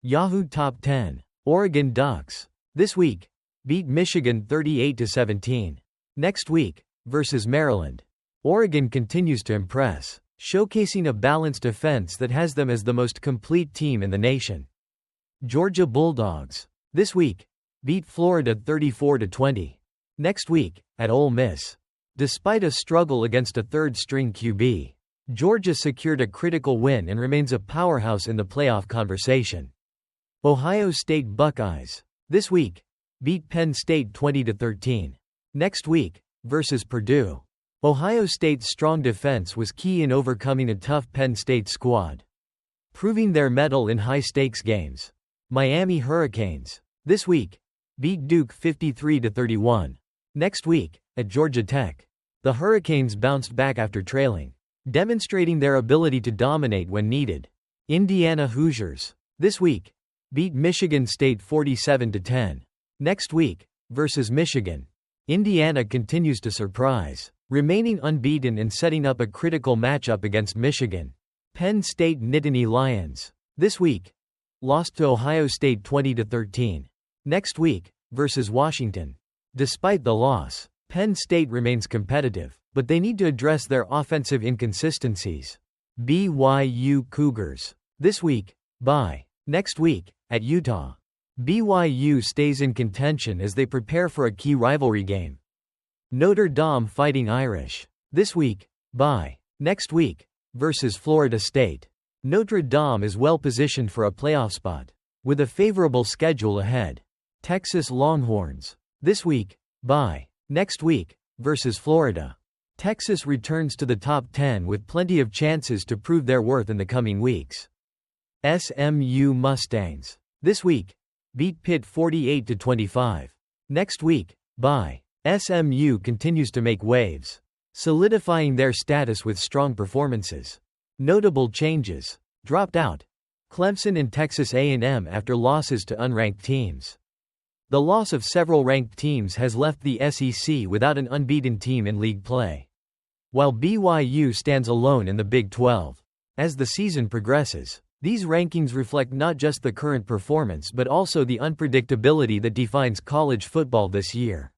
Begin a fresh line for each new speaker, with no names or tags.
Yahoo Top 10. Oregon Ducks. This week, beat Michigan 38-17. Next week, versus Maryland. Oregon continues to impress, showcasing a balanced offense that has them as the most complete team in the nation. Georgia Bulldogs. This week, beat Florida 34-20. Next week, at Ole Miss. Despite a struggle against a third-string QB, Georgia secured a critical win and remains a powerhouse in the playoff conversation. Ohio State Buckeyes. This week, beat Penn State 20-13. Next week, versus Purdue. Ohio State's strong defense was key in overcoming a tough Penn State squad, proving their mettle in high-stakes games. Miami Hurricanes. This week, beat Duke 53-31. Next week, at Georgia Tech. The Hurricanes bounced back after trailing, demonstrating their ability to dominate when needed. Indiana Hoosiers. This week, beat Michigan State 47-10. Next week, versus Michigan. Indiana continues to surprise, remaining unbeaten and setting up a critical matchup against Michigan. Penn State Nittany Lions. This week, lost to Ohio State 20-13. Next week, versus Washington. Despite the loss, Penn State remains competitive, but they need to address their offensive inconsistencies. BYU Cougars. This week, bye. Next week, at Utah. BYU stays in contention as they prepare for a key rivalry game. Notre Dame Fighting Irish. This week, bye. Next week, versus Florida State. Notre Dame is well positioned for a playoff spot, with a favorable schedule ahead. Texas Longhorns. This week, bye. Next week, versus Florida. Texas returns to the top 10 with plenty of chances to prove their worth in the coming weeks. SMU Mustangs. This week, beat Pitt 48-25. Next week, bye. SMU continues to make waves, solidifying their status with strong performances. Notable changes. Dropped out. Clemson and Texas A&M after losses to unranked teams. The loss of several ranked teams has left the SEC without an unbeaten team in league play, while BYU stands alone in the Big 12. As the season progresses, these rankings reflect not just the current performance but also the unpredictability that defines college football this year.